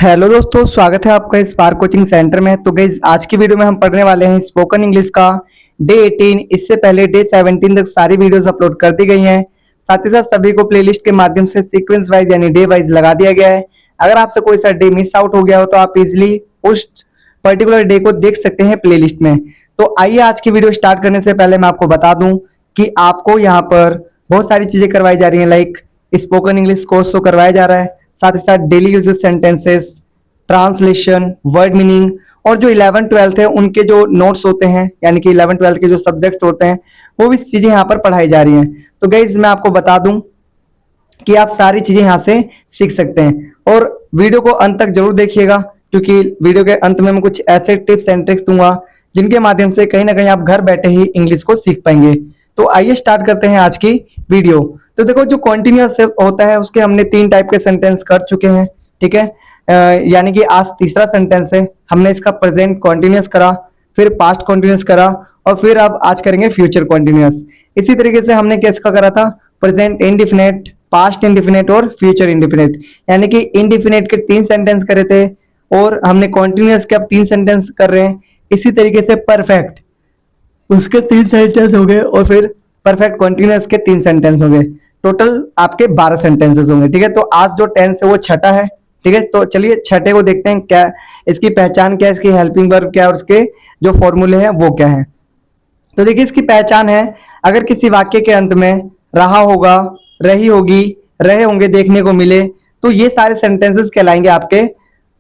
Hello दोस्तों, स्वागत है आपका स्पार्क कोचिंग सेंटर में। तो गाइस, आज की वीडियो में हम पढ़ने वाले हैं स्पोकन इंग्लिश का डे 18। इससे पहले डे 17 तक सारी वीडियोस अपलोड कर दी गई हैं। साथ ही साथ सभी को प्लेलिस्ट के माध्यम से सीक्वेंस वाइज यानी डे वाइज लगा दिया गया है। अगर आपसे कोई सा डे मिस आउट हो गया हो तो आप इजिली उस पर्टिकुलर डे को देख सकते हैं प्लेलिस्ट में। तो आइए आज की वीडियो स्टार्ट करने से पहले मैं आपको बता दूं कि आपको यहाँ पर बहुत सारी चीजें करवाई जा रही हैं। लाइक स्पोकन इंग्लिश कोर्स तो करवाया जा रहा है, साथ ही साथ daily uses sentences, translation, word meaning, और जो 11-12 है उनके जो नोट्स होते हैं यानी कि 11-12 के जो सब्जेक्ट्स होते हैं वो भी चीजें यहाँ पर पढ़ाई जा रही हैं। तो गाइज मैं आपको बता दूं कि आप सारी चीजें यहाँ से सीख सकते हैं और वीडियो को अंत तक जरूर देखिएगा, क्योंकि वीडियो के अंत में मैं कुछ ऐसे टिप्स एंड ट्रिक्स दूंगा जिनके माध्यम से कहीं ना कहीं आप घर बैठे ही इंग्लिश को सीख पाएंगे। तो आइए स्टार्ट करते हैं आज की वीडियो। तो देखो, जो कॉन्टिन्यूअस होता है उसके हमने 3 टाइप के सेंटेंस कर चुके हैं, ठीक है। यानी कि आज तीसरा सेंटेंस है। हमने इसका प्रेजेंट कॉन्टिन्यूअस करा, फिर पास्ट कॉन्टिन्यूअस करा, और फिर अब आज करेंगे फ्यूचर कॉन्टिन्यूअस। इसी तरीके से हमने किसका करा था? प्रेजेंट इंडिफिनिट, पास्ट इंडिफिनिट और फ्यूचर इंडिफिनिट। यानी कि इंडिफिनिट के 3 सेंटेंस करे थे और हमने कॉन्टिन्यूअस के अब 3 सेंटेंस कर रहे हैं। इसी तरीके से परफेक्ट, उसके 3 सेंटेंस हो गए, और फिर परफेक्ट कॉन्टिन्यूअस के 3 सेंटेंस हो गए। टोटल आपके 12 सेंटेंसेस होंगे, ठीक है। तो आज जो टेंस है वो छठा है, ठीक है। तो चलिए छठे को देखते हैं, क्या इसकी पहचान क्या है, इसकी हेल्पिंग वर्ब क्या है और उसके जो फॉर्मूले हैं वो क्या है। तो देखिए, इसकी पहचान है, अगर किसी वाक्य के अंत में रहा होगा, रही होगी, रहे होंगे देखने को मिले, तो ये सारे सेंटेंसेस कहलाएंगे आपके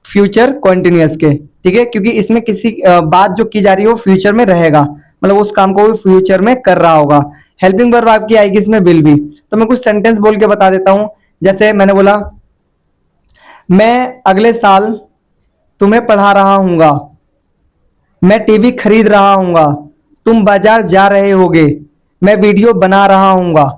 फ्यूचर कॉन्टिन्यूअस के, ठीक है। क्योंकि इसमें किसी बात जो की जा रही है वो फ्यूचर में रहेगा, मतलब उस काम को वो फ्यूचर में कर रहा होगा। हेल्पिंग वर्ब आपकी आएगी इसमें विल बी। तो मैं कुछ सेंटेंस बोल के बता देता हूं। जैसे मैंने बोला, मैं अगले साल तुम्हें पढ़ा रहा हूंगा, मैं टीवी खरीद रहा हूंगा, तुम बाजार जा रहे होगे, मैं वीडियो बना रहा हूंगा,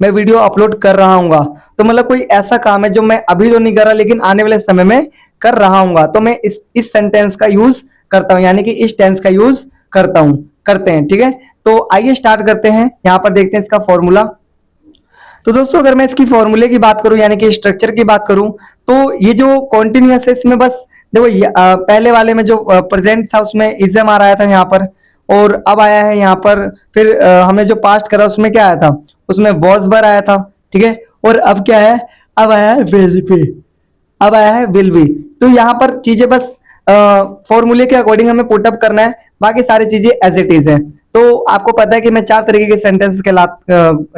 मैं वीडियो अपलोड कर रहा हूंगा। तो मतलब कोई ऐसा काम है जो मैं अभी तो नहीं कर रहा लेकिन आने वाले समय में कर रहा हूंगा, तो मैं इस सेंटेंस का यूज करता हूं, यानी कि इस टेंस का यूज करता हूं, करते हैं, ठीक है। तो आइए स्टार्ट करते हैं। यहां पर देखते हैं इसका फॉर्मूला। तो दोस्तों, अगर मैं इसकी फॉर्मूले की बात करूं यानी कि स्ट्रक्चर की बात करूं, तो ये जो कॉन्टिन्यूअस है इसमें बस देखो, पहले वाले में जो प्रेजेंट था उसमें इजम आ रहा था यहाँ पर, और अब आया है यहाँ पर, फिर हमने जो पास्ट करा उसमें क्या आया था, उसमें वॉज वर आया था, ठीक है। और अब क्या है, अब आया है विल बी, अब आया है विल बी। तो यहाँ पर चीजें बस फॉर्मूले के अकॉर्डिंग हमें पुटअप करना है, बाकी सारी चीजें एज इट इज है। तो आपको पता है कि मैं 4 तरीके के सेंटेंस के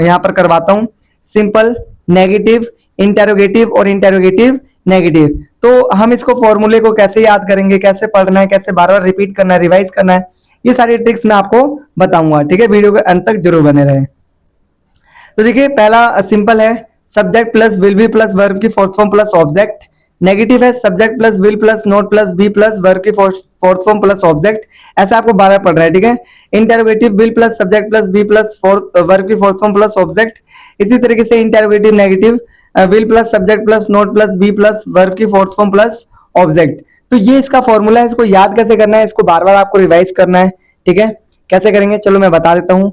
यहाँ पर करवाता हूँ: सिंपल, नेगेटिव, इंटेरोगेटिव और इंटेरोगेटिव नेगेटिव। तो हम इसको फॉर्मूले को कैसे याद करेंगे, कैसे पढ़ना है, कैसे बार बार रिपीट करना है, रिवाइज करना है, ये सारी ट्रिक्स मैं आपको बताऊंगा, ठीक है। वीडियो के अंत तक जरूर बने रहे। तो देखिए, पहला सिंपल है, subject plus will be plus verb की fourth form plus object. Negative है, subject plus will plus not plus be plus verb की फोर्थ फॉर्म प्लस ऑब्जेक्ट। ऐसा आपको 12 पढ़ रहा है, ठीक है। Interrogative, will plus subject plus be plus verb की फोर्थ फॉर्म प्लस ऑब्जेक्ट। इसी तरीके से interrogative negative, will plus subject plus not plus be plus verb की फोर्थ फॉर्म प्लस ऑब्जेक्ट। तो ये इसका फॉर्मूला है। इसको याद कैसे करना है, इसको बार बार आपको रिवाइज करना है, ठीक है। कैसे करेंगे चलो मैं बता देता हूं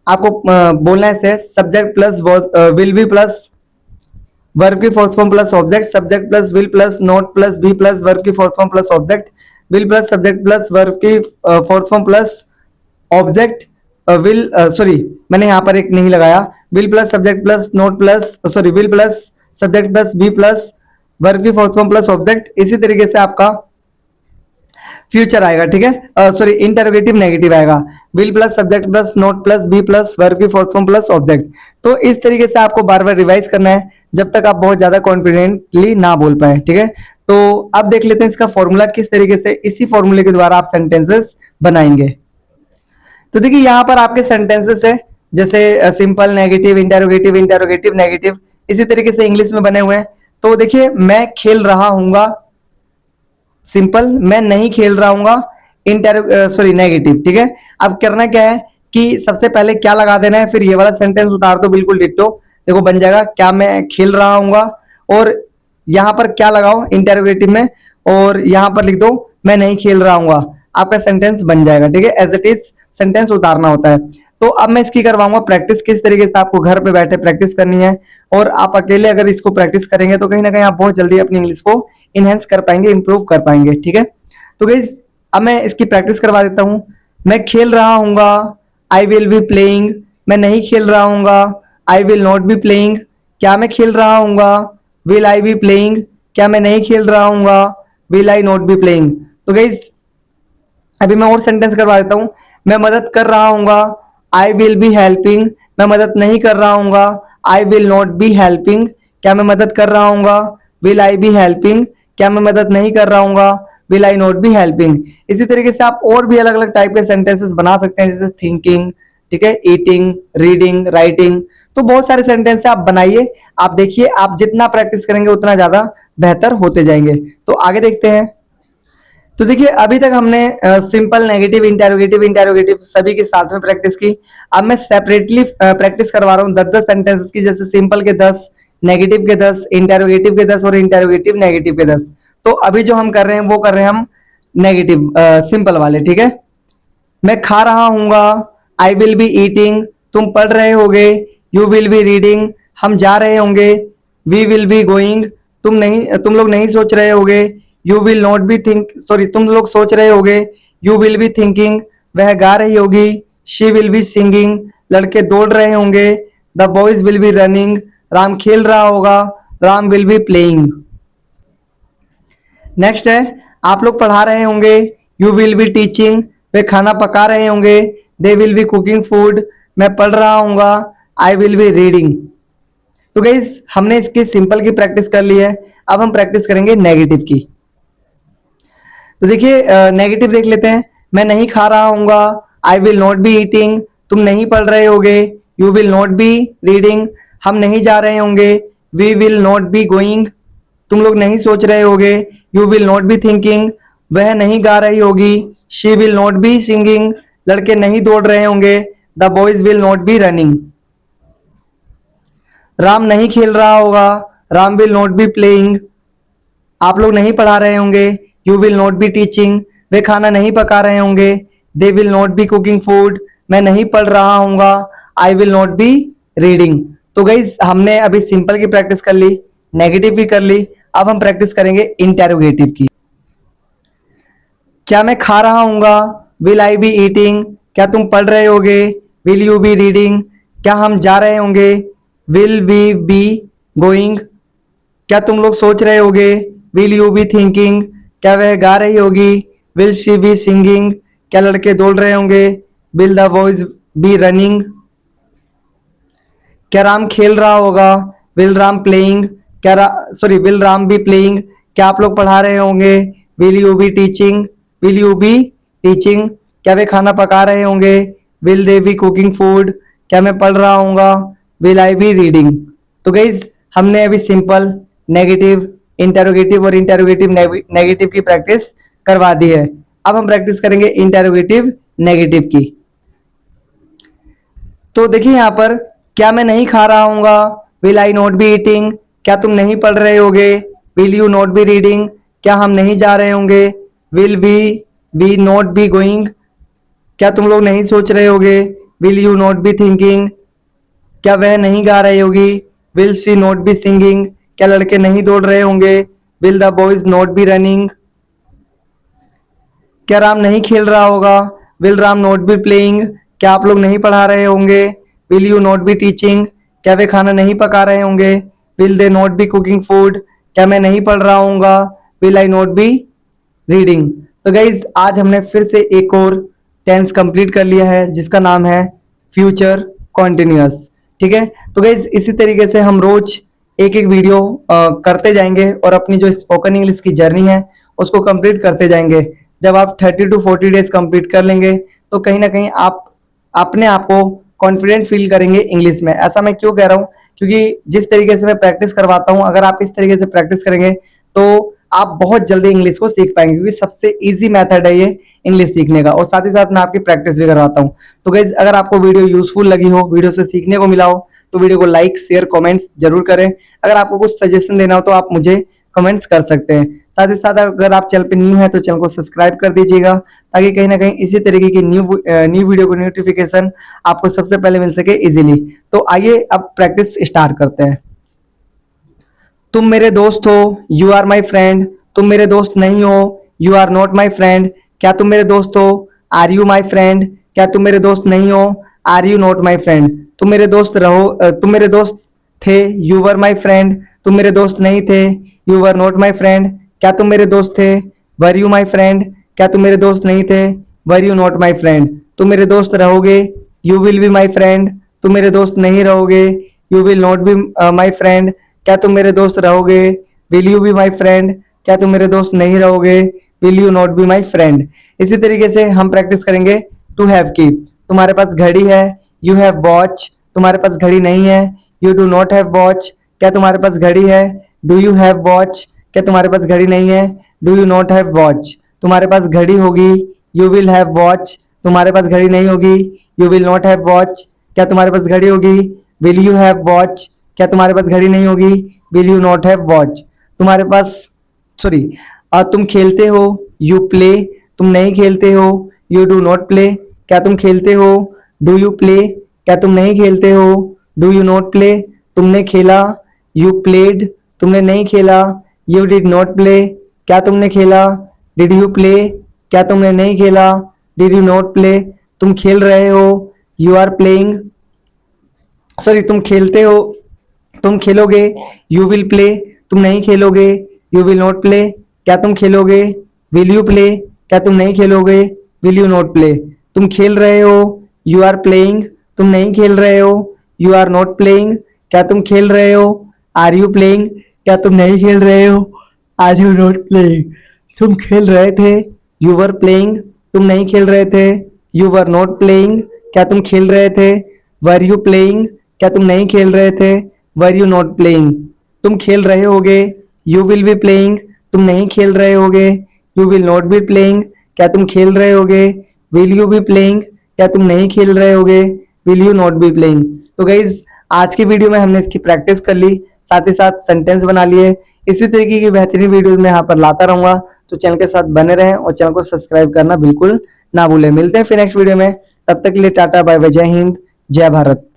आपको। बोलना है subject plus will be plus verb की fourth form plus object, subject plus will plus not plus be plus verb की fourth form plus object, will plus subject plus verb की fourth form plus object, will sorry मैंने यहाँ पर एक नहीं लगाया, will plus subject plus not plus sorry will plus subject plus be plus verb की fourth form plus object. इसी तरीके से आपका फ्यूचर आएगा, ठीक है। सॉरी इंटरोगेटिव नेगेटिव आएगा, will plus subject plus not plus be plus verb की फोर्थ फॉर्म प्लस ऑब्जेक्ट। तो इस तरीके से आपको बार बार रिवाइज करना है जब तक आप बहुत ज्यादा कॉन्फिडेंटली ना बोल पाए, ठीक है। तो अब देख लेते हैं इसका फॉर्मूला किस तरीके से, इसी फॉर्मूले के द्वारा आप सेंटेंसेस बनाएंगे। तो देखिए, यहाँ पर आपके सेंटेंसेस है, जैसे simple, negative, interrogative, interrogative negative, इसी तरीके से इंग्लिश में बने हुए हैं। तो देखिए, मैं खेल रहा हूंगा सिंपल, मैं नहीं खेल रहा हूंगा सॉरी नेगेटिव, ठीक है। अब करना क्या है कि सबसे पहले क्या लगा देना है, फिर ये वाला सेंटेंस उतार दो बिल्कुल डिट्टो। देखो बन जाएगा, क्या मैं खेल रहा हूंगा, और यहां पर क्या लगाओ इंटेरोगेटिव में, और यहां पर लिख दो मैं नहीं खेल रहा हूंगा, आपका सेंटेंस बन जाएगा, ठीक है। एज इट इज सेंटेंस उतारना होता है। तो अब मैं इसकी करवाऊंगा प्रैक्टिस, किस तरीके से आपको घर पे बैठे प्रैक्टिस करनी है। और आप अकेले अगर इसको प्रैक्टिस करेंगे तो कहीं ना कहीं आप बहुत जल्दी अपनी इंग्लिश को इनहेंस कर पाएंगे, इंप्रूव कर पाएंगे। ठीक है, तो गाइस अब मैं इसकी प्रैक्टिस करवा देता हूँ। मैं खेल रहा हूँगा, आई विल बी प्लेइंग। मैं नहीं खेल रहा हूँगा, I will not be playing. क्या मैं खेल रहा हूँगा, विल आई बी प्लेइंग। क्या मैं नहीं खेल रहा हूँगा, will I not be playing. तो गाइस अभी मैं और सेंटेंस करवा देता हूँ। मैं मदद कर रहा हूँगा, आई विल बी हेल्पिंग। मैं मदद नहीं कर रहा हूँगा, I will not be helping. क्या मैं मदद कर रहा हूँगा, विल आई बी हेल्पिंग। क्या मैं मदद नहीं कर रहा हूँगा, will I not be helping. इसी तरीके से आप और भी अलग अलग टाइप के सेंटेंसेस बना सकते हैं, जैसे थिंकिंग, ठीक है, ईटिंग, रीडिंग, राइटिंग। तो बहुत सारे सेंटेंस आप बनाइए, आप देखिए आप जितना प्रैक्टिस करेंगे उतना ज्यादा बेहतर होते जाएंगे। तो आगे देखते हैं। तो देखिए अभी तक हमने सिंपल, नेगेटिव, इंटेरोगेटिव, इंटेरोगेटिव सभी के साथ में प्रैक्टिस की। अब मैं सेपरेटली प्रैक्टिस करवा रहा हूँ 10-10 सेंटेंसेस की, जैसे सिंपल के 10, नेगेटिव के 10, इंटेरोगेटिव के 10 और इंटेरोगेटिव नेगेटिव के 10। तो अभी जो हम कर रहे हैं वो कर रहे हैं हम नेगेटिव, सिंपल वाले। ठीक है, मैं खा रहा हूँगा, आई विल बी ईटिंग। तुम पढ़ रहे होगे, यू विल बी रीडिंग। हम जा रहे होंगे, वी विल बी गोइंग। तुम लोग नहीं सोच रहे होगे, you will not B think, sorry तुम लोग सोच रहे होगे, यू विल बी थिंकिंग। वह गा रही होगी, शी विल बी सिंगिंग। लड़के दौड़ रहे होंगे, the boys will be running. Ram खेल रहा होगा, Ram will be playing. Next है, आप लोग पढ़ा रहे होंगे, यू विल बी टीचिंग। वे खाना पका रहे होंगे, they will be cooking food. मैं पढ़ रहा हूँगा, आई विल बी रीडिंग। तो गाइस हमने इसकी सिंपल की प्रैक्टिस कर ली है, अब हम प्रैक्टिस करेंगे नेगेटिव की। तो देखिए नेगेटिव देख लेते हैं। मैं नहीं खा रहा हूँगा, I will not be eating. तुम नहीं पढ़ रहे होगे, you will not be reading. हम नहीं जा रहे होंगे, we will not be going. तुम लोग नहीं सोच रहे होगे, you will not be thinking. वह नहीं गा रही होगी, she will not be singing. लड़के नहीं दौड़ रहे होंगे, the boys will not be running. Ram नहीं खेल रहा होगा, Ram will not be playing. आप लोग नहीं पढ़ा रहे होंगे, you will not be teaching. वे खाना नहीं पका रहे होंगे, they will not be cooking food. मैं नहीं पढ़ रहा हूँगा, I will not be reading. तो गाइस हमने अभी सिंपल की प्रैक्टिस कर ली, नेगेटिव भी कर ली, अब हम प्रैक्टिस करेंगे इंटेरोगेटिव की। क्या मैं खा रहा हूँगा, विल आई बी ईटिंग। क्या तुम पढ़ रहे होगे, विल यू बी रीडिंग। क्या हम जा रहे होंगे, विल वी बी गोइंग। क्या तुम लोग सोच रहे होगे, विल यू बी थिंकिंग। क्या वह गा रही होगी, विल शी बी सिंगिंग। क्या लड़के दौड़ रहे होंगे, will the boys be running. क्या राम खेल रहा होगा, will Ram playing. Will Ram be playing. क्या आप लोग पढ़ा रहे होंगे, will you be teaching, will you be teaching. क्या वे खाना पका रहे होंगे, will they be cooking food. क्या मैं पढ़ रहा हूँगा, विल आई बी रीडिंग। तो गाइज हमने अभी सिंपल, नेगेटिव, इंटेरोगेटिव और इंटेरोगेटिव नेगेटिव की प्रैक्टिस करवा दी है। अब हम प्रैक्टिस करेंगे इंटेरोगेटिव नेगेटिव की। तो देखिए यहाँ पर, क्या मैं नहीं खा रहा हूँगा, will I not be eating. क्या तुम नहीं पढ़ रहे होगे, will you not be reading. क्या हम नहीं जा रहे होंगे, will we not be going. क्या तुम लोग नहीं सोच रहे होगे, will you not be thinking. क्या वह नहीं गा रही होगी, will she not be singing. क्या लड़के नहीं दौड़ रहे होंगे, will the boys not be running. क्या राम नहीं खेल रहा होगा, will Ram not be playing. क्या आप लोग नहीं पढ़ा रहे होंगे, will you not be teaching. क्या वे खाना नहीं पका रहे होंगे, will they not be cooking food. क्या मैं नहीं पढ़ रहा हूँगा, will I not be reading. तो गाइज आज हमने फिर से एक और टेंस कंप्लीट कर लिया है, जिसका नाम है फ्यूचर कॉन्टिन्यूअस। ठीक है, तो गाइज इसी तरीके से हम रोज एक एक वीडियो करते जाएंगे और अपनी जो स्पोकन इंग्लिश की जर्नी है उसको कंप्लीट करते जाएंगे। जब आप 30 to 40 डेज कंप्लीट कर लेंगे तो कहीं ना कहीं आप अपने आप को कॉन्फिडेंट फील करेंगे इंग्लिश में। ऐसा मैं क्यों कह रहा हूँ, क्योंकि जिस तरीके से मैं प्रैक्टिस करवाता हूँ, अगर आप इस तरीके से प्रैक्टिस करेंगे तो आप बहुत जल्दी इंग्लिश को सीख पाएंगे, क्योंकि सबसे इजी मेथड है ये इंग्लिश सीखने का। और साथ ही साथ मैं आपकी प्रैक्टिस भी करवाता हूँ। तो गाइस अगर आपको वीडियो यूजफुल लगी हो, वीडियो से सीखने को मिला हो, तो वीडियो को लाइक, शेयर, कमेंट्स जरूर करें। अगर आपको कुछ सजेशन देना हो तो आप मुझे कमेंट्स कर सकते हैं। साथ ही साथ अगर आप चैनल पे न्यू है तो चैनल को सब्सक्राइब कर दीजिएगा, ताकि कहीं ना कहीं इसी तरीके की न्यू वीडियो को नोटिफिकेशन आपको सबसे पहले मिल सके इजीली। तो आइए अब प्रैक्टिस स्टार्ट करते हैं। तुम मेरे दोस्त हो, यू आर माई फ्रेंड। तुम मेरे दोस्त नहीं हो, you are not my friend. क्या तुम मेरे दोस्त हो, आर यू माई फ्रेंड। क्या तुम मेरे दोस्त नहीं हो, are you not my friend. तुम मेरे दोस्त तुम मेरे दोस्त थे, यू वर माई फ्रेंड। तुम मेरे दोस्त नहीं थे, you were not my friend. क्या तुम मेरे दोस्त थे, वर यू माई फ्रेंड। क्या तुम मेरे दोस्त नहीं थे, were you not my friend. तुम मेरे दोस्त रहोगे, you will be my friend. तुम मेरे दोस्त नहीं रहोगे, you will not be my friend. क्या तुम मेरे दोस्त रहोगे, will you be my friend. क्या तुम मेरे दोस्त नहीं रहोगे, will you not be my friend. इसी तरीके से हम प्रैक्टिस करेंगे टू हैव की। तुम्हारे पास घड़ी है, यू हैव वॉच। तुम्हारे पास घड़ी नहीं है, you do not have watch. क्या तुम्हारे पास घड़ी है, डू यू हैव वॉच। क्या तुम्हारे पास घड़ी नहीं है, do you not have watch. तुम्हारे पास घड़ी होगी, यू विल हैव वॉच। तुम्हारे पास घड़ी नहीं होगी, you will not have watch. क्या तुम्हारे पास घड़ी होगी, विल यू हैव वॉच। क्या तुम्हारे पास घड़ी नहीं होगी, will you not have watch. तुम्हारे पास सॉरी तुम खेलते हो, यू प्ले। तुम नहीं खेलते हो, यू डू नॉट प्ले। क्या तुम खेलते हो, डू यू प्ले। क्या तुम नहीं खेलते हो, डू यू नॉट प्ले। तुमने खेला, यू प्लेड। तुमने नहीं खेला, यू डिड नॉट प्ले। क्या तुमने खेला, डिड यू प्ले। क्या तुमने नहीं खेला, डिड यू नॉट प्ले। तुम खेल रहे हो, यू आर प्लेइंग। सॉरी तुम खेलते हो, तुम खेलोगे, यू विल प्ले। तुम नहीं खेलोगे, यू विल नॉट प्ले। क्या तुम खेलोगे, विल यू प्ले। क्या तुम नहीं खेलोगे, विल यू नॉट प्ले। तुम खेल रहे हो, यू आर प्लेइंग। तुम नहीं खेल रहे हो, यू आर नॉट प्लेइंग। क्या तुम खेल रहे हो, आर यू प्लेइंग। क्या तुम नहीं खेल रहे हो, आर यू नॉट प्लेइंग। तुम खेल रहे थे, यू वर प्लेइंग। तुम नहीं खेल रहे थे, यू वर नॉट प्लेइंग। क्या तुम खेल रहे थे, वर यू प्लेइंग। क्या तुम नहीं खेल रहे थे, वर यू नॉट प्लेइंग। तुम खेल रहे होगे, यू विल बी प्लेइंग। तुम नहीं खेल रहे होगे, you will not be playing. क्या तुम खेल रहे होगे, विल यू बी प्लेइंग। क्या तुम नहीं खेल रहे होगे, will you not be playing. तो गाइज आज की वीडियो में हमने इसकी प्रैक्टिस कर ली, साथ ही साथ सेंटेंस बना लिए। इसी तरीके की बेहतरीन वीडियोस मैं यहाँ पर लाता रहूंगा, तो चैनल के साथ बने रहें और चैनल को सब्सक्राइब करना बिल्कुल ना भूलें। मिलते हैं फिर नेक्स्ट वीडियो में, तब तक के लिए टाटा बाय बाय, जय हिंद, जय भारत।